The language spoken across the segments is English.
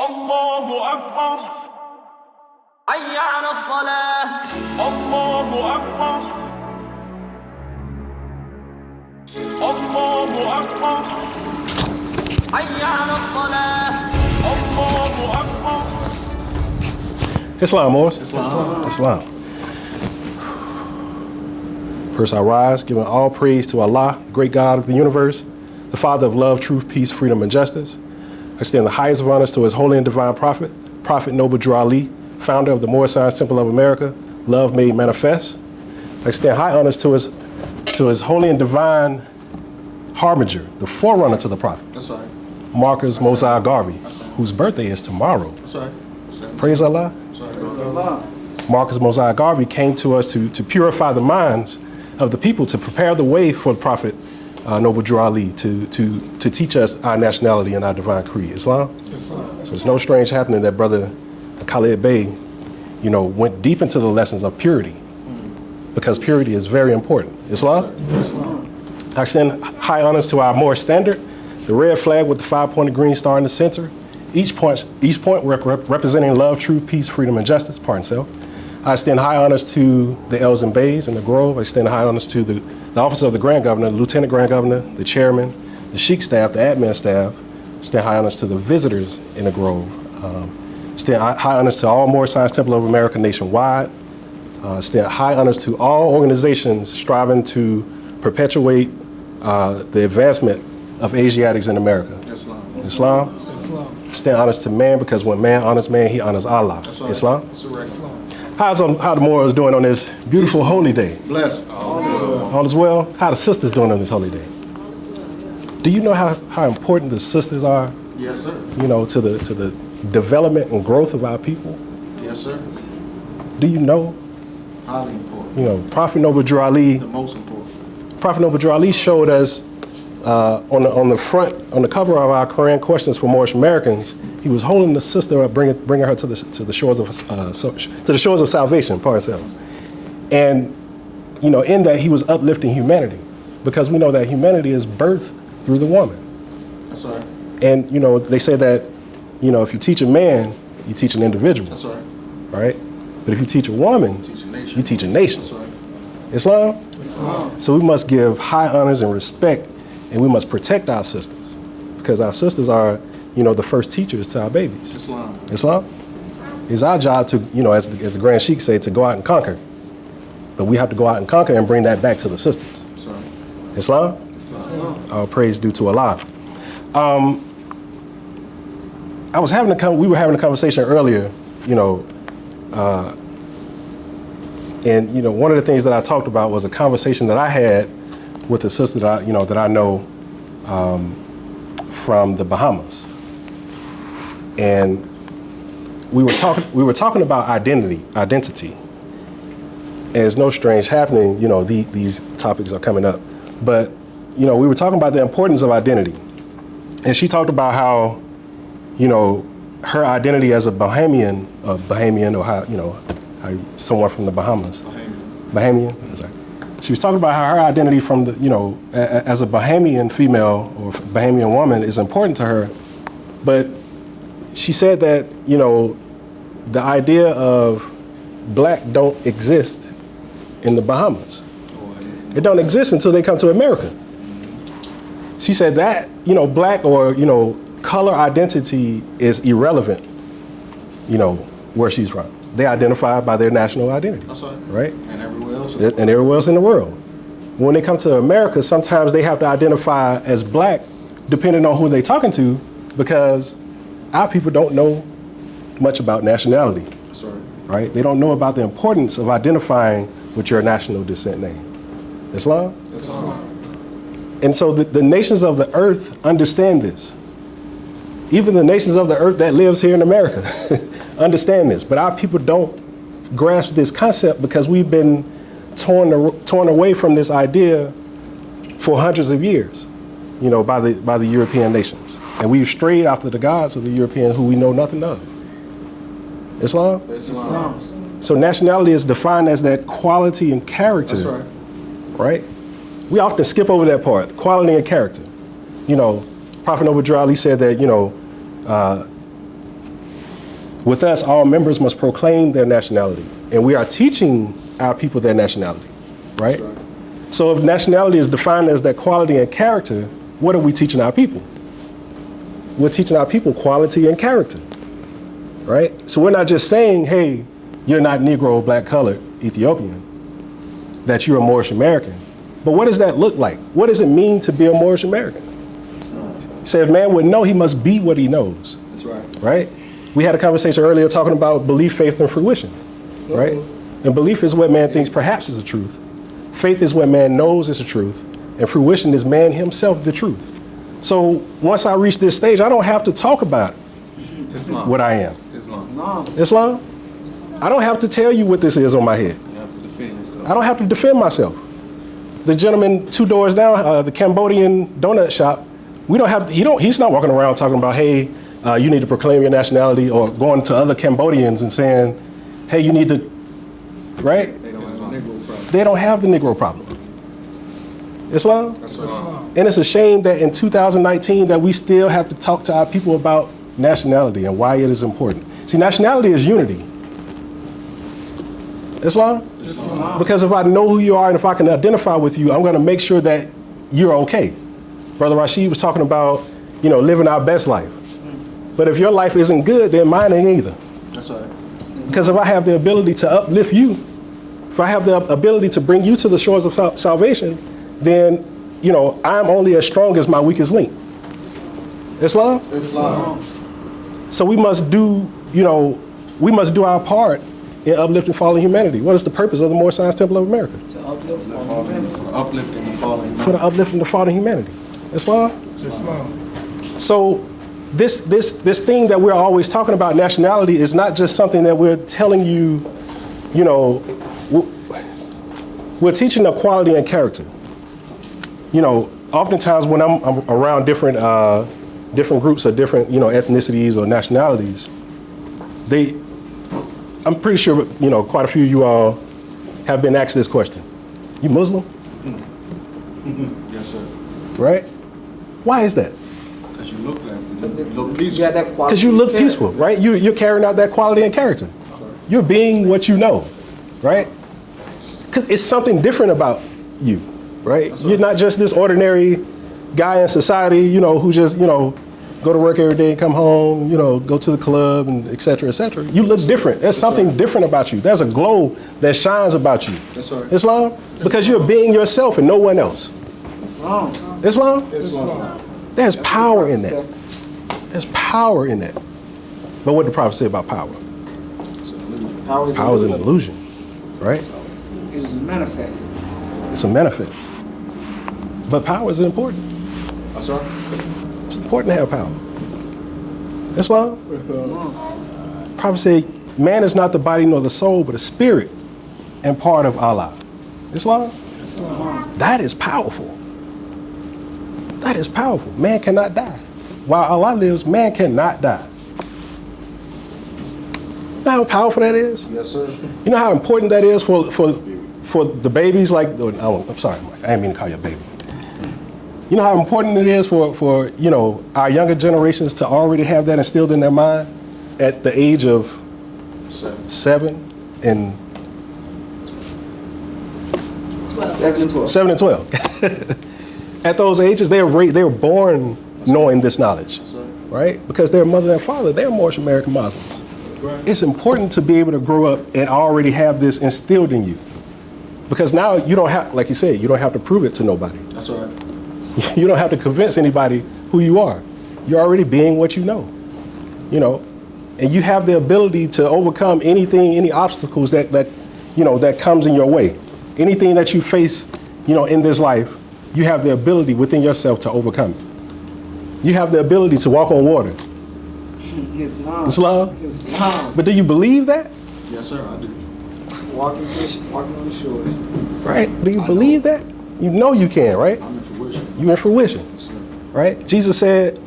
الله أكبر حي على الصلاة الله أكبر الله أكبر حي على الصلاة الله أكبر. Islam, Morris. Islam. First I rise, giving all praise to Allah, the great God of the universe, the Father of love, truth, peace, freedom, and justice. I extend the highest of honors to his holy and divine prophet, Prophet Noble Drew Ali, founder of the Moorish Science Temple of America, love made manifest. I extend high honors to his holy and divine harbinger, the forerunner to the prophet. That's right. Marcus Mosiah Garvey, whose birthday is tomorrow. That's right. Praise Allah. Allah. Marcus Mosiah Garvey came to us to purify the minds of the people, to prepare the way for the Prophet Noble Drew Ali to teach us our nationality and our divine creed, Islam. So it's no strange happening that Brother Hakiym-Bey, went deep into the lessons of purity, because purity is very important. Islam. I extend high honors to our Moorish standard, the red flag with the 5-pointed green star in the center. Each point representing love, truth, peace, freedom, and justice. Pardon self. I extend high honors to the L's and Bays in the Grove. I extend high honors to the Office of the Grand Governor, the Lieutenant Grand Governor, the Chairman, the Sheikh staff, the admin staff. I extend high honors to the visitors in the Grove. Extend high honors to all Moorish Science Temple of America nationwide. Extend high honors to all organizations striving to perpetuate the advancement of Asiatics in America. Islam. Extend honors to man, because when man honors man, he honors Allah. Right. Islam. How the Moors doing on this beautiful holy day? Blessed. All is well. How the sisters doing on this holy day? Do you know how important the sisters are? Yes, sir. To the development and growth of our people. Yes, sir. Do you know? Highly important. Prophet Noble Drew Ali. The most important. Prophet Noble Drew Ali showed us on the cover of our Quran Questions for Moorish Americans. He was holding the sister up, bringing her to the shores of salvation. Pardon self. And in that he was uplifting humanity, because we know that humanity is birthed through the woman. That's right. And they say that if you teach a man, you teach an individual. That's right. Right. But if you teach a woman, you teach a nation. That's right. Islam. So we must give high honors and respect, and we must protect our sisters, because our sisters are, the first teachers to our babies. Islam. It's our job to, as the Grand Sheikh said, to go out and conquer. But we have to go out and conquer and bring that back to the sisters. Islam. All praise due to Allah. We were having a conversation earlier, and one of the things that I talked about was a conversation that I had with a sister that I know from the Bahamas, and we were talking about identity. And it's no strange happening. These topics are coming up, but we were talking about the importance of identity, and she talked about how her identity as a Bahamian, or how someone from the Bahamas. Bahamian. Sorry. She was talking about how her identity from the, as a Bahamian female or Bahamian woman is important to her. But she said that, the idea of black don't exist in the Bahamas. It don't exist until they come to America. She said that, black or, color identity is irrelevant, where she's from. They identify by their national identity. That's right. Right? And everywhere else. And everywhere else in the world. When they come to America, sometimes they have to identify as black depending on who they're talking to, because our people don't know much about nationality. That's right. Right? They don't know about the importance of identifying with your national descent name. Islam? Islam. And so the nations of the earth understand this. Even the nations of the earth that lives here in America understand this, but our people don't grasp this concept, because we've been torn away from this idea for hundreds of years, by the European nations, and we've strayed after the gods of the Europeans, who we know nothing of. Islam. So nationality is defined as that quality and character. That's right. Right? We often skip over that part, quality and character. Prophet Noble Drew Ali said that, With us, all members must proclaim their nationality. And we are teaching our people their nationality, right? Right. So if nationality is defined as that quality and character, what are we teaching our people? We're teaching our people quality and character, right? So we're not just saying, hey, you're not Negro, black, colored, Ethiopian, that you're a Moorish American. But what does that look like? What does it mean to be a Moorish American? Say if man would know, he must be what he knows. That's right. Right? We had a conversation earlier talking about belief, faith, and fruition, right? And belief is what man thinks perhaps is the truth. Faith is what man knows is the truth. And fruition is man himself the truth. So once I reach this stage, I don't have to talk about Islam. what I am. Islam. Islam? I don't have to tell you what this is on my head. You have to defend yourself. I don't have to defend myself. The gentleman 2 doors down, the Cambodian donut shop, we don't have, he's not walking around talking about, hey, you need to proclaim your nationality, or going to other Cambodians and saying, hey, you need to, right? They don't have a Negro problem. They don't have the Negro problem. Islam? That's right. And it's a shame that in 2019 that we still have to talk to our people about nationality and why it is important. See, nationality is unity. Islam? Because if I know who you are and if I can identify with you, I'm going to make sure that you're okay. Brother Rashid was talking about, living our best life. But if your life isn't good, then mine ain't either. That's right. Because if I have the ability to uplift you, if I have the ability to bring you to the shores of salvation, then, I'm only as strong as my weakest link. Islam? Islam. So we must do our part in uplifting fallen humanity. What is the purpose of the Moorish Science Temple of America? For uplifting the fallen. For the uplifting the fallen humanity. Islam? Islam. So this thing that we're always talking about, nationality, is not just something that we're telling you, we're teaching a quality and character. Oftentimes when I'm around different groups or different, ethnicities or nationalities, I'm pretty sure, quite a few of you all have been asked this question. You Muslim? Yes, sir. Right? Why is that? Because you look peaceful. Yeah, that quality. Because you look peaceful, right? You're carrying out that quality and character. You're being what you know, right? Because it's something different about you, right? You're not just this ordinary guy in society, who just, go to work every day and come home, go to the club and et cetera, et cetera. You look different. There's something different about you. There's a glow that shines about you. That's right. Islam? Because you're being yourself and no one else. Islam. Islam? Islam. There's power in that. There's power in that. But what did the prophet say about power? Power is an illusion, right? It is manifest. It's a manifest. But power is important. That's right. It's important to have power. Islam? Prophet said, man is not the body nor the soul, but a spirit and part of Allah. Islam? That is powerful. That is powerful. Man cannot die. While Allah lives, man cannot die. You know how powerful that is? Yes, sir. You know how important that is for the babies? I'm sorry, Mike, I didn't mean to call you a baby. You know how important it is for our younger generations to already have that instilled in their mind at the age of 7 and 7 and 12. At those ages, they were born knowing this knowledge, right? Because their mother and father, they're Moorish American Muslims. Right. It's important to be able to grow up and already have this instilled in you. Because now you don't have, like you said, you don't have to prove it to nobody. That's right. You don't have to convince anybody who you are. You're already being what you know, and you have the ability to overcome any obstacles that comes in your way. Anything that you face, in this life, you have the ability within yourself to overcome it. You have the ability to walk on water. Islam? But do you believe that? Yes, sir, I do. Walking on the shores. Right? Do you believe that? You know you can, right? I'm in fruition. You in fruition, Yes, sir. right? Jesus said,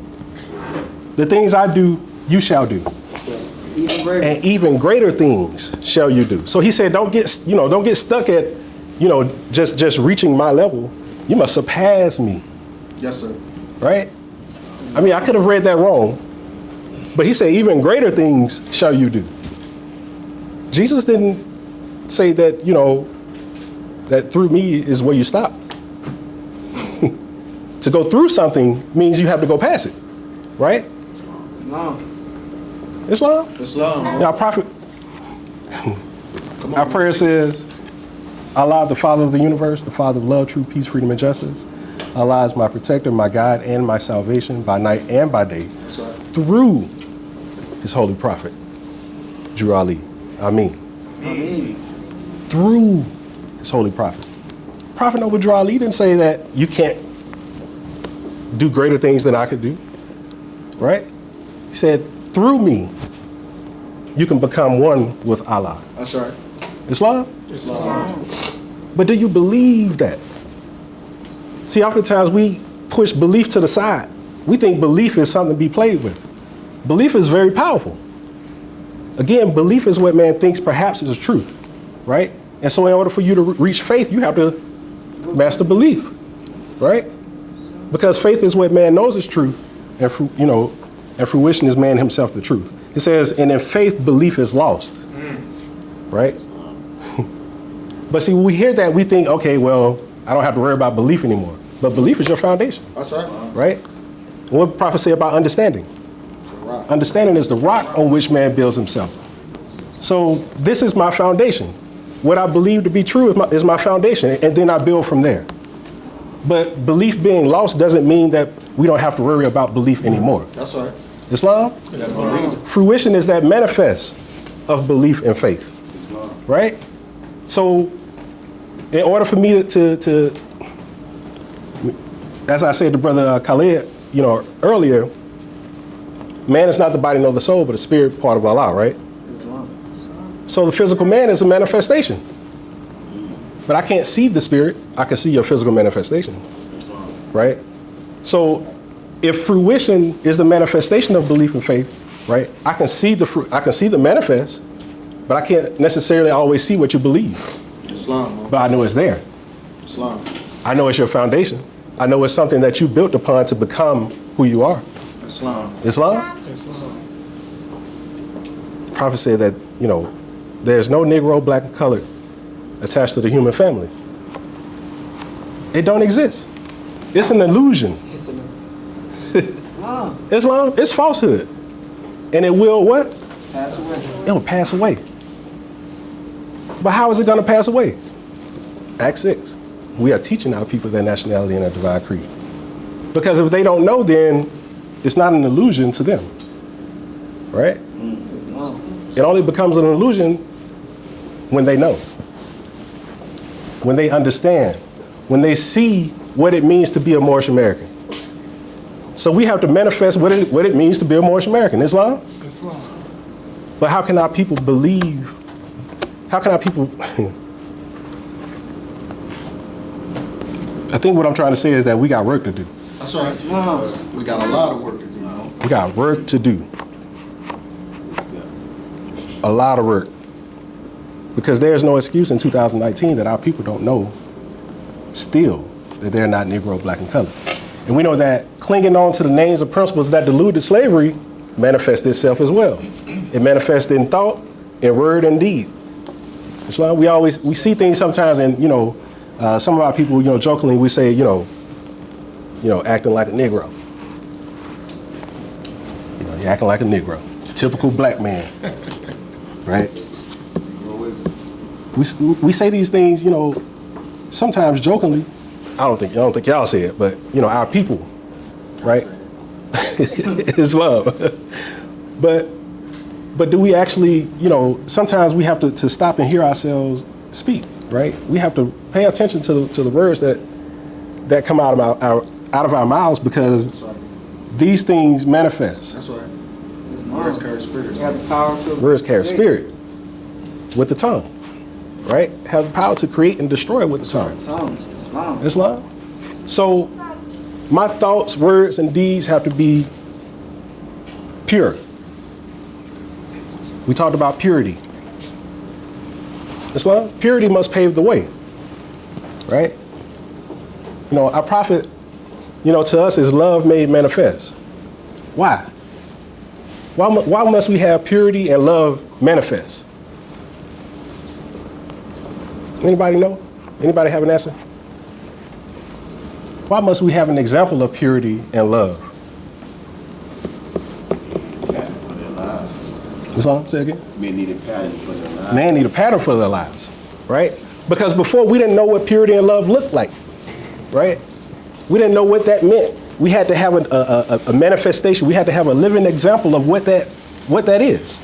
the things I do, you shall do. Even greater. And even greater things shall you do. So he said, don't get stuck at, just reaching my level. You must surpass me, Yes, sir. right? I mean, I could have read that wrong, But he said, even greater things shall you do. Jesus didn't say that, that through me is where you stop. To go through something means you have to go past it, right? Islam? Islam. Our prophet, our prayer says, Allah, the Father of the universe, the Father of love, truth, peace, freedom, and justice. Allah is my protector, my guide, and my salvation by night and by day. That's right. Through his holy prophet, Drew Ali. Ameen. Through his holy prophet. Prophet Noble Drew Ali didn't say that you can't do greater things than I could do, right? He said, through me, you can become one with Allah. That's right. Islam? Islam. But do you believe that? See, oftentimes we push belief to the side. We think belief is something to be played with. Belief is very powerful. Again, belief is what man thinks perhaps is truth, right? And so in order for you to reach faith, you have to master belief, right? Because faith is what man knows is truth, and and fruition is man himself the truth. It says, and in faith, belief is lost, right? But see, when we hear that, we think, okay, well, I don't have to worry about belief anymore. But belief is your foundation. That's right. Right? What did the prophet say about understanding? Understanding is the rock on which man builds himself. So this is my foundation. What I believe to be true is my foundation, and then I build from there. But belief being lost doesn't mean that we don't have to worry about belief anymore. That's right. Islam? Fruition is that manifest of belief and faith. Right? So in order for me to as I said to Brother Khalid, earlier, man is not the body nor the soul, but the spirit part of Allah, right? So the physical man is a manifestation. But I can't see the spirit. I can see your physical manifestation, right? So if fruition is the manifestation of belief and faith, right? I can see the manifest, but I can't necessarily always see what you believe. Islam. But I know it's there. Islam. I know it's your foundation. I know it's something that you built upon to become who you are. Islam. Islam? The prophet said that, there's no Negro, black, and colored attached to the human family. It don't exist. It's an illusion. Islam, it's falsehood. And it will what? Pass away. It will pass away. But how is it going to pass away? Act 6. We are teaching our people their nationality and their divine creed. Because if they don't know, then it's not an illusion to them. Right? It only becomes an illusion when they know. When they understand. When they see what it means to be a Moorish American. So we have to manifest what it means to be a Moorish American. Islam? Islam. But how can our people believe? How can our people... I think what I'm trying to say is that we got work to do. That's right. We got a lot of work to do. We got work to do. A lot of work. Because there's no excuse in 2019 that our people don't know still that they're not Negro, black, and colored. And we know that clinging on to the names and principles that deluded slavery manifests itself as well. It manifests in thought, in word, and deed. Islam, we see things sometimes, and some of our people, jokingly, we say, acting like a Negro. You're acting like a Negro. Typical black man, right? We say these things, sometimes jokingly. I don't think y'all say it, but our people, right? Islam. But do we actually, sometimes we have to stop and hear ourselves speak, right? We have to pay attention to the words that come out of our mouths, because these things manifest. That's right. Words carry spirit. You have the power to Words carry spirit with the tongue, right? Have the power to create and destroy with the tongue. Islam. Islam. So my thoughts, words, and deeds have to be pure. We talked about purity. Islam, purity must pave the way, right? Our prophet, to us is love made manifest. Why? Why must we have purity and love manifest? Anybody know? Anybody have an answer? Why must we have an example of purity and love? Pattern for their lives. Islam, say again? Men need a pattern for their lives. Man need a pattern for their lives, right? Because before we didn't know what purity and love looked like, right? We didn't know what that meant. We had to have a manifestation. We had to have a living example of what that is.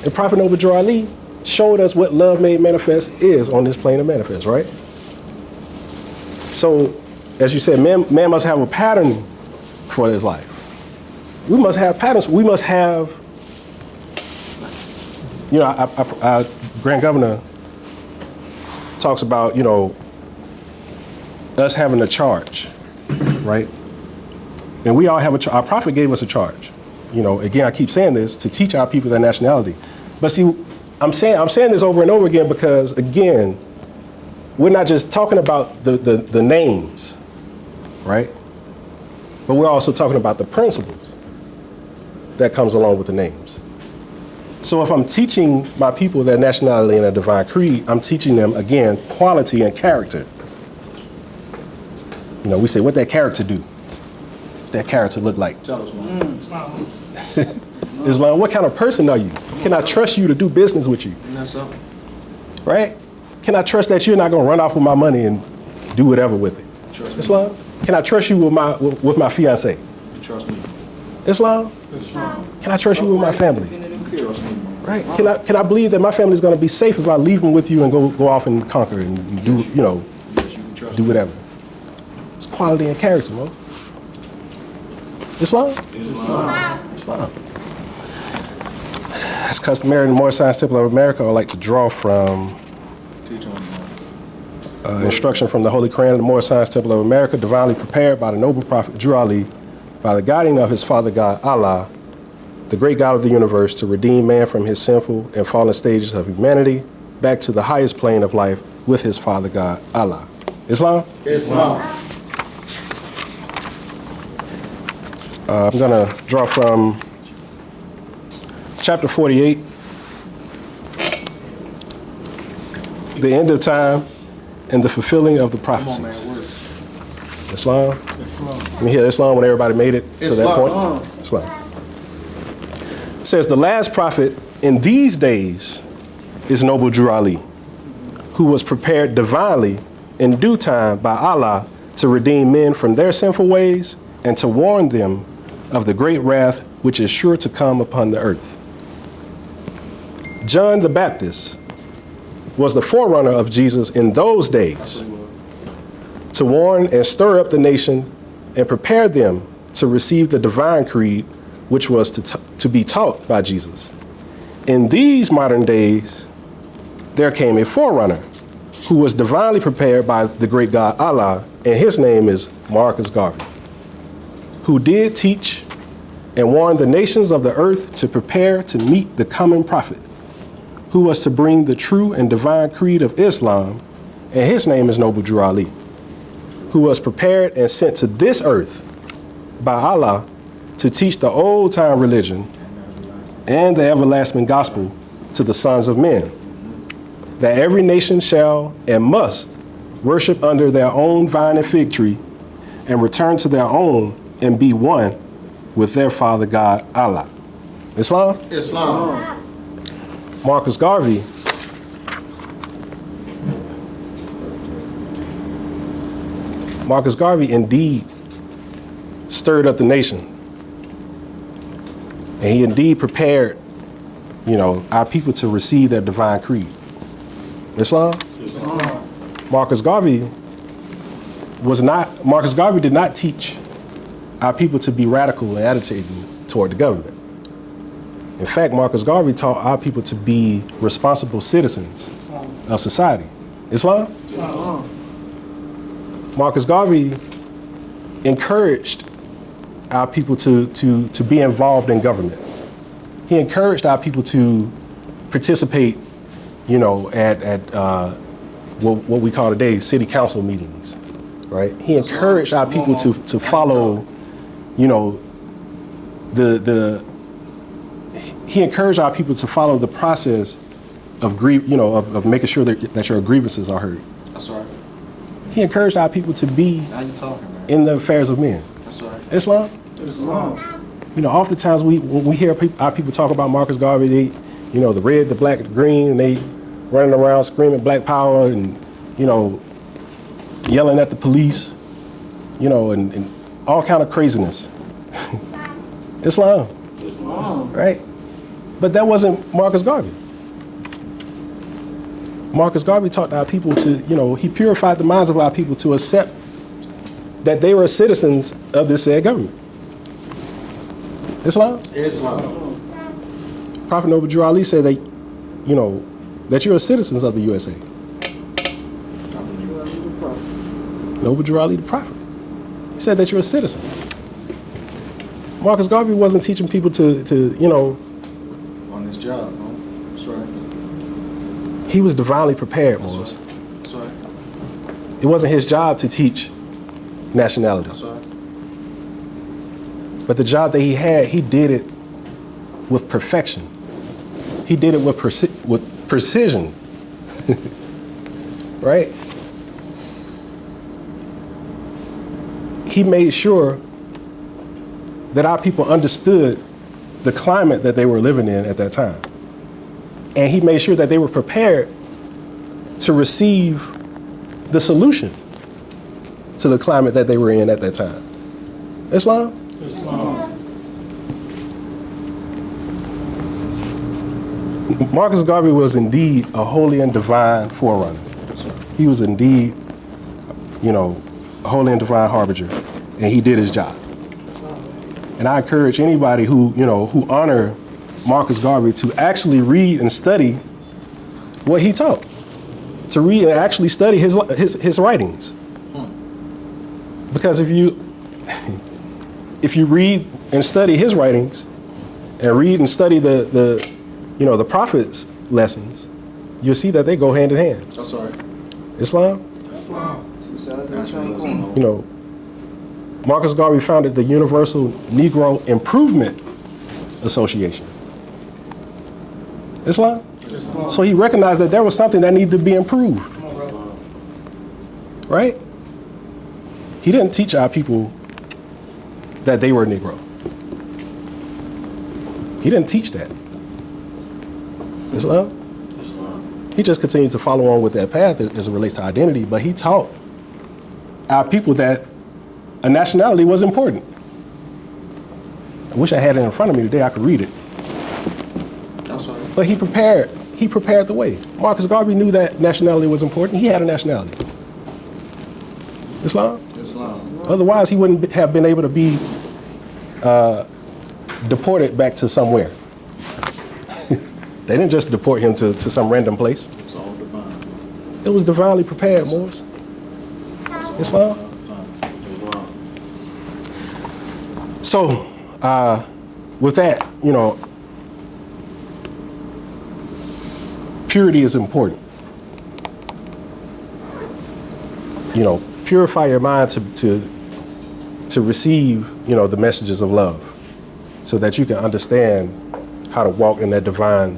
And Prophet Noble Drew Ali showed us what love made manifest is on this plane of manifest, right? So, as you said, man must have a pattern for his life. We must have patterns. We must have, you know, our Grand Governor talks about, you know, us having a charge, right? And we all have our prophet gave us a charge. You know, again, I keep saying this, to teach our people their nationality. But see, I'm saying this over and over again because, again, we're not just talking about the names, right? But we're also talking about the principles that comes along with the names. So if I'm teaching my people their nationality and their divine creed, I'm teaching them, again, quality and character. You know, we say, what that character do? That character look like? Tell us, man. Islam, what kind of person are you? Can I trust you to do business with you? Isn't that something? Right? Can I trust that you're not going to run off with my money and do whatever with it? Trust me. Islam? Can I trust you with my fiance? Trust me. Islam? Can I trust you with my family? Trust me. Right? Can I believe that my family is going to be safe if I leave them with you and go off and conquer and do, you know, Yes, you can trust do me. whatever? It's quality and character, man. Islam? Islam. As customary in the Moorish Science Temple of America, I would like to draw from Teach on me. instruction from the Holy Quran of the Moorish Science Temple of America, divinely prepared by the noble prophet Drew Ali, by the guiding of his father God, Allah, the great God of the universe, to redeem man from his sinful and fallen stages of humanity back to the highest plane of life with his father God, Allah. Islam? Islam. I'm going to draw from chapter 48, the end of time and the fulfilling of the Come on, prophecies. man. Word. Islam? Let me hear Islam when everybody made it to that Islam. point. Islam. It says, the last prophet in these days is Noble Drew Ali, who was prepared divinely in due time by Allah to redeem men from their sinful ways and to warn them of the great wrath which is sure to come upon the earth. John the Baptist was the forerunner of Jesus in those days to warn and stir up the nation and prepare them to receive the divine creed which was to be taught by Jesus. In these modern days, there came a forerunner who was divinely prepared by the great God Allah, and his name is Marcus Garvey, who did teach and warn the nations of the earth to prepare to meet the coming prophet, who was to bring the true and divine creed of Islam, and his name is Noble Drew Ali, who was prepared and sent to this earth by Allah to teach the old time religion and the everlasting gospel to the sons of men, that every nation shall and must worship under their own vine and fig tree and return to their own and be one with their father God Allah. Islam? Islam. Marcus Garvey indeed stirred up the nation. And he indeed prepared, you know, our people to receive their divine creed. Islam? Islam. Marcus Garvey did not teach our people to be radical and agitating toward the government. In fact, Marcus Garvey taught our people to be responsible citizens of society. Islam? Islam. Marcus Garvey encouraged our people to be involved in government. He encouraged our people to participate, you know, at what we call today city council meetings, right? He encouraged our people to follow, you know, the he encouraged our people to follow the process of of making sure that your grievances are heard. That's right. He encouraged our people to be Now you talking, man. in the affairs of men. That's right. Islam. Islam. You know, oftentimes when we hear our people talk about Marcus Garvey, they, the red, the black, the green, and they running around screaming black power and, yelling at the police, and all kind of craziness. Islam. Islam. Right? But that wasn't Marcus Garvey. Marcus Garvey taught our people to, he purified the minds of our people to accept that they were citizens of this said government. Islam? Islam. Prophet Noble Drew Ali said that, that you're citizens of the USA. Noble Drew Ali the Prophet. He said that you're citizens. Marcus Garvey wasn't teaching people to On this job, no? That's right. he was divinely prepared, That's Morris. right. That's right. It wasn't his job to teach nationality. That's right. But the job that he had, he did it with perfection. He did it with precision. Right? He made sure that our people understood the climate that they were living in at that time. And he made sure that they were prepared to receive the solution to the climate that they were in at that time. Islam? Islam. Marcus Garvey was indeed a holy and divine forerunner. That's right. He was indeed, a holy and divine harbinger, and he did his job. And I encourage anybody who honor Marcus Garvey to actually read and study what he taught, to read and actually study his writings. Because if you read and study his writings, and read and study the prophets' lessons, you'll see that they go hand in hand. That's right. Islam. Islam. Marcus Garvey founded the Universal Negro Improvement Association. Islam? Islam. So he recognized that there was something that needed to be improved. Right? He didn't teach our people that they were Negro. He didn't teach that. Islam? Islam. He just continued to follow on with that path as it relates to identity, but he taught our people that a nationality was important. I wish I had it in front of me today, I could read it. That's right. But he prepared the way. Marcus Garvey knew that nationality was important. He had a nationality. Islam? Islam. Otherwise, he wouldn't have been able to be deported back to somewhere. They didn't just deport him to some random place. It's all divine. It was divinely prepared, Morris. Islam? Islam. So, with that, purity is important. Purify your mind to receive, the messages of love, so that you can understand how to walk in that divine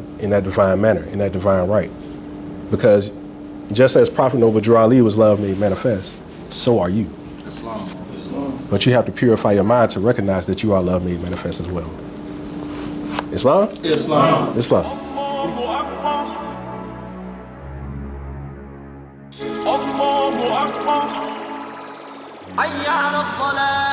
manner, in that divine right. Because just as Prophet Noble Drew Ali was love made manifest, so are you. Islam. Islam. But you have to purify your mind to recognize that you are love made manifest as well. Islam? Islam. Islam. Allahu Akbar. Allahu Akbar. Hayya ala salah.